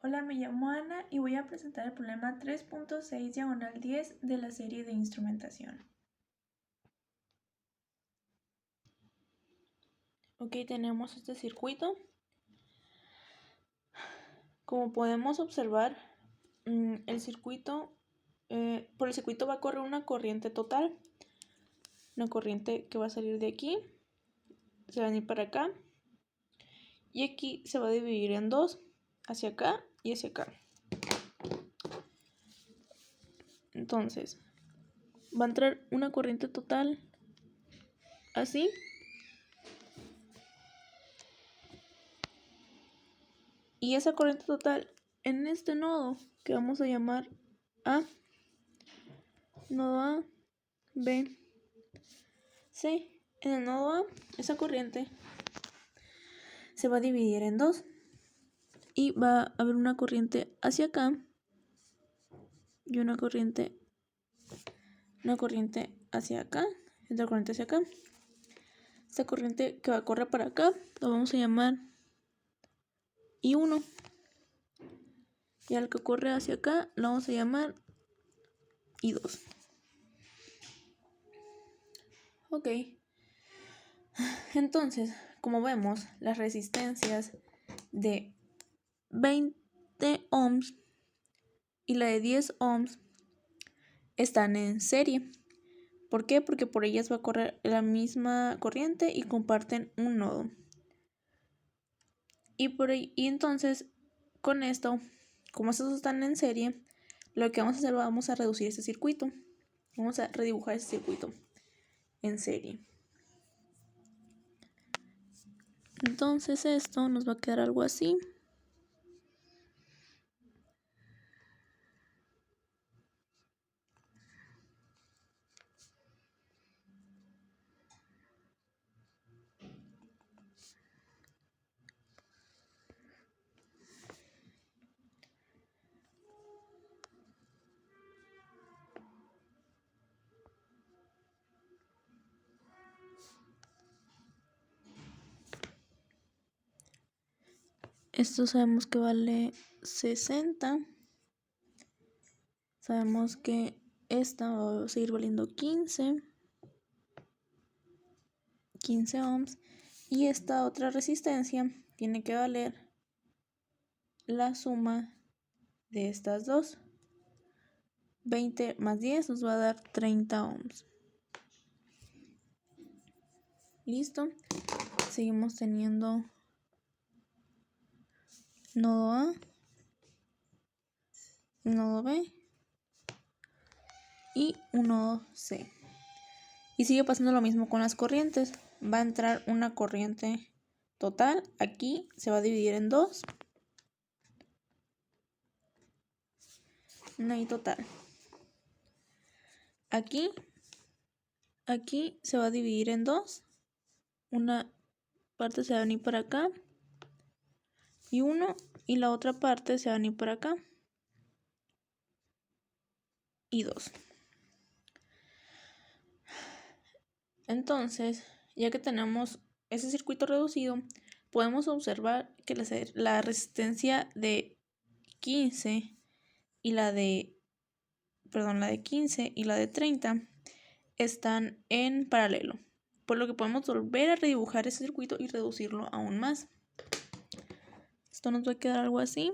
Hola, me llamo Ana y voy a presentar el problema 3.6/10 de la serie de instrumentación. Ok, tenemos este circuito. Como podemos observar, el circuito, por el circuito va a correr una corriente total. Una corriente que va a salir de aquí, se va a venir para acá. Y aquí se va a dividir en dos, hacia acá y hacia acá. Entonces, va a entrar una corriente total así. Y esa corriente total en este nodo que vamos a llamar A, nodo A, B, C. En el nodo A, esa corriente se va a dividir en dos y va a haber una corriente hacia acá y una corriente hacia acá, otra corriente hacia acá. Esta corriente que va a correr para acá lo vamos a llamar I1 y al que corre hacia acá lo vamos a llamar I2. Ok, entonces, como vemos, las resistencias de 20 ohms y la de 10 ohms están en serie. ¿Por qué? Porque por ellas va a correr la misma corriente y comparten un nodo. Y entonces, con esto, como estos están en serie, lo que vamos a hacer, vamos a reducir este circuito. Vamos a redibujar este circuito en serie. Entonces esto nos va a quedar algo así. Esto sabemos que vale 60. Sabemos que esta va a seguir valiendo 15 ohms. Y esta otra resistencia tiene que valer la suma de estas dos. 20 más 10 nos va a dar 30 ohms. Listo. Seguimos teniendo nodo A, nodo B y un nodo C. Y sigue pasando lo mismo con las corrientes. Va a entrar una corriente total. Aquí se va a dividir en dos. Una I total. Aquí se va a dividir en dos. Una parte se va a venir para acá. Y la otra parte se va a venir para acá. Y 2. Entonces, ya que tenemos ese circuito reducido, podemos observar que la resistencia de 15 y la de 15 y la de 30 están en paralelo, por lo que podemos volver a redibujar ese circuito y reducirlo aún más. Esto nos va a quedar algo así.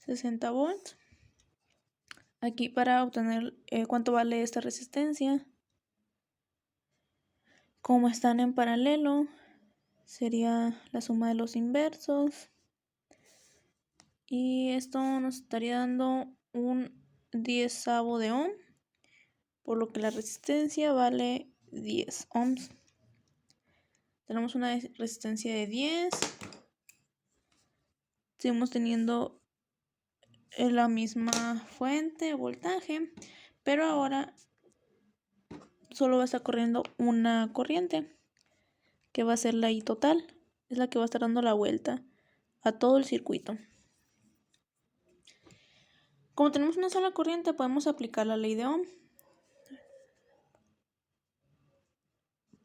$60 volts. Aquí para obtener cuánto vale esta resistencia, como están en paralelo, sería la suma de los inversos. Y esto nos estaría dando un 10avo de ohm, por lo que la resistencia vale 10 ohms. Tenemos una resistencia de 10. Seguimos teniendo la misma fuente de voltaje, pero ahora solo va a estar corriendo una corriente. que va a ser la I total. Es la que va a estar dando la vuelta a todo el circuito. Como tenemos una sola corriente, podemos aplicar la ley de Ohm.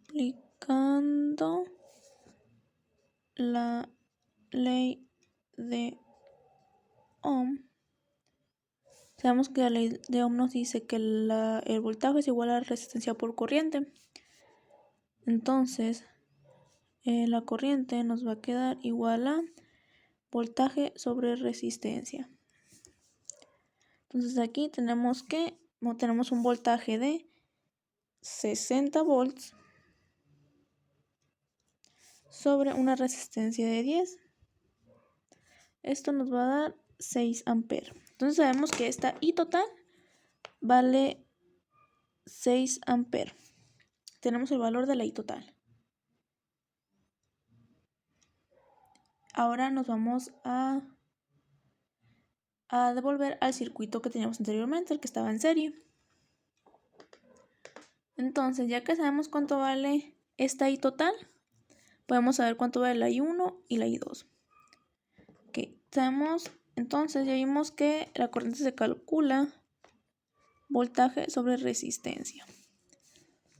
Aplicando la ley de Ohm, sabemos que la ley de Ohm nos dice que el voltaje es igual a la resistencia por corriente. Entonces, la corriente nos va a quedar igual a voltaje sobre resistencia. Entonces aquí tenemos un voltaje de 60 volts sobre una resistencia de 10. Esto nos va a dar 6 amperes. Entonces sabemos que esta I total vale 6 amperes. Tenemos el valor de la I total. Ahora nos vamos a devolver al circuito que teníamos anteriormente, el que estaba en serie. Entonces, ya que sabemos cuánto vale esta I total, podemos saber cuánto vale la I1 y la I2. Entonces ya vimos que la corriente se calcula voltaje sobre resistencia.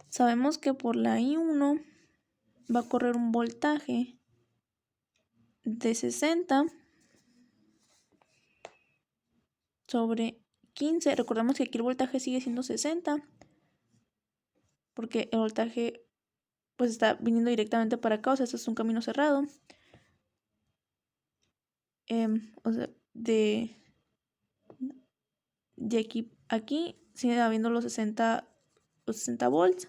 Sabemos que por la I1 va a correr un voltaje de 60 sobre 15. Recordemos que aquí el voltaje sigue siendo 60 porque el voltaje pues está viniendo directamente para acá, o sea, esto es un camino cerrado. O sea, de aquí sigue habiendo los 60 volts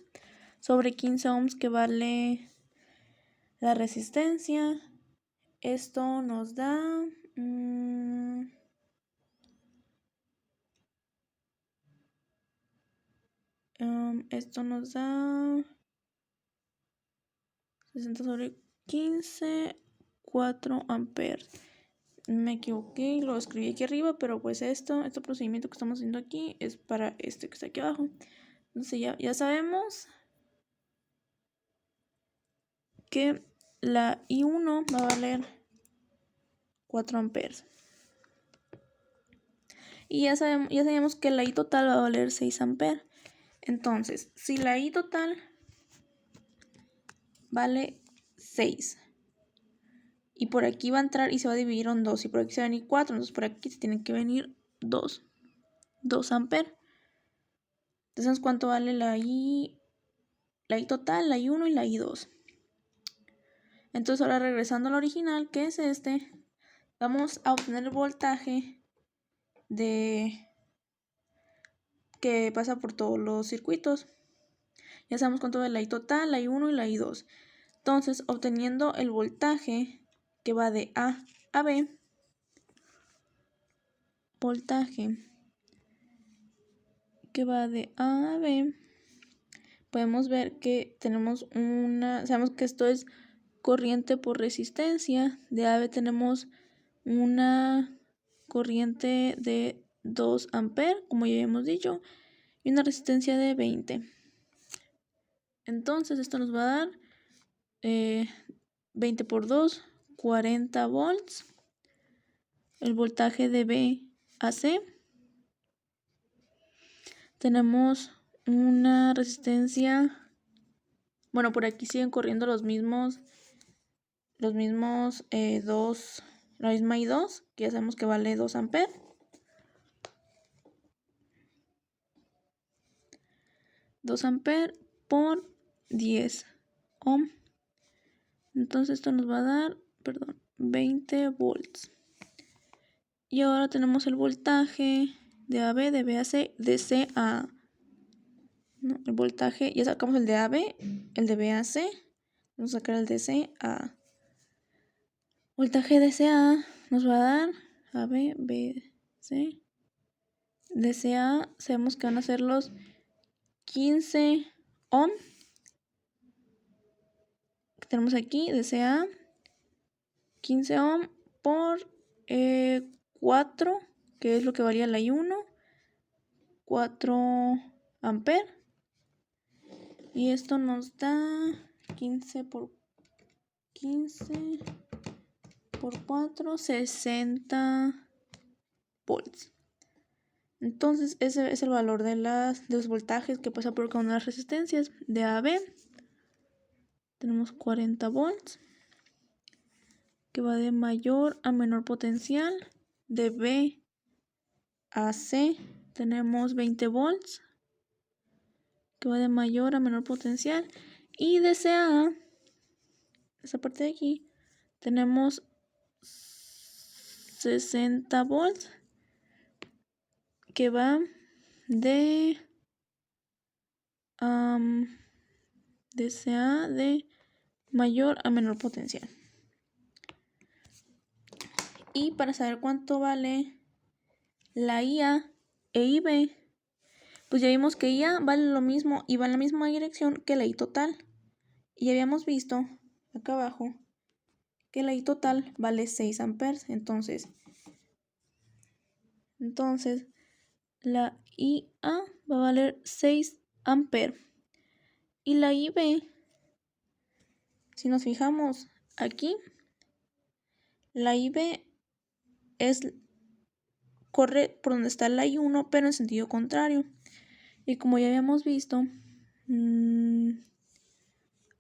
sobre 15 ohms que vale la resistencia. Esto nos da esto nos da 60 sobre 15, 4 amperes. Me equivoqué y lo escribí aquí arriba, pero pues este procedimiento que estamos haciendo aquí es para este que está aquí abajo. Entonces ya sabemos que la I1 va a valer 4 amperes. Y ya sabemos que la I total va a valer 6 amperes. Entonces, si la I total vale 6 y por aquí va a entrar y se va a dividir en 2 y por aquí se va a venir 4, entonces por aquí se tienen que venir 2 amperes. Entonces, ¿cuánto vale la I total, la I1 y la I2? Entonces, ahora regresando al original, que es este, vamos a obtener el voltaje que pasa por todos los circuitos. Ya sabemos cuánto vale la I total, la I1 y la I2. Entonces, obteniendo el voltaje que va de A a B, podemos ver que sabemos que esto es corriente por resistencia. De A a B tenemos una corriente de 2 amperes, como ya hemos dicho, y una resistencia de 20. Entonces esto nos va a dar 20 por 2, 40 volts. El voltaje de B a C. Tenemos una resistencia. Bueno, por aquí siguen corriendo los mismos 2, la misma I2, que ya sabemos que vale 2 amperes. Por 10 ohm. Entonces esto nos va a dar, 20 volts. Y ahora tenemos el voltaje de AB, de B a C, de C a A. No, el voltaje, ya sacamos el de AB, el de B a C. Vamos a sacar el de C a A. Voltaje de C a A nos va a dar AB, B, C. De C a A sabemos que van a ser los 15 ohm. Que tenemos aquí de C a A. 15 ohm por 4, que es lo que varía la I1. 4 amperes. Y esto nos da 15 por 15 por 4, 60 volts. Entonces ese es el valor de los voltajes que pasa por cada una de las resistencias. De A a B tenemos 40 volts, que va de mayor a menor potencial. De B a C tenemos 20 volts, que va de mayor a menor potencial. Y de C a A, esa parte de aquí, tenemos 60 volts, que va de CA de mayor a menor potencial. Y para saber cuánto vale la IA e IB, pues ya vimos que IA vale lo mismo y va en la misma dirección que la I total. Y ya habíamos visto acá abajo que la I total vale 6 amperes. Entonces la IA va a valer 6 amperes. Y la IB, si nos fijamos aquí, la IB corre por donde está la I1, pero en sentido contrario. Y como ya habíamos visto,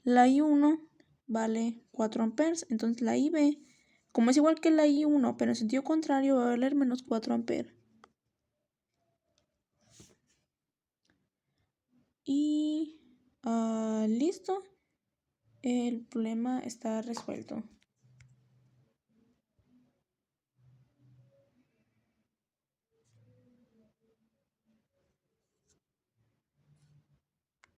la I1 vale 4 amperes. Entonces la IB, como es igual que la I1, pero en sentido contrario, va a valer menos 4 amperes. Y listo. El problema está resuelto.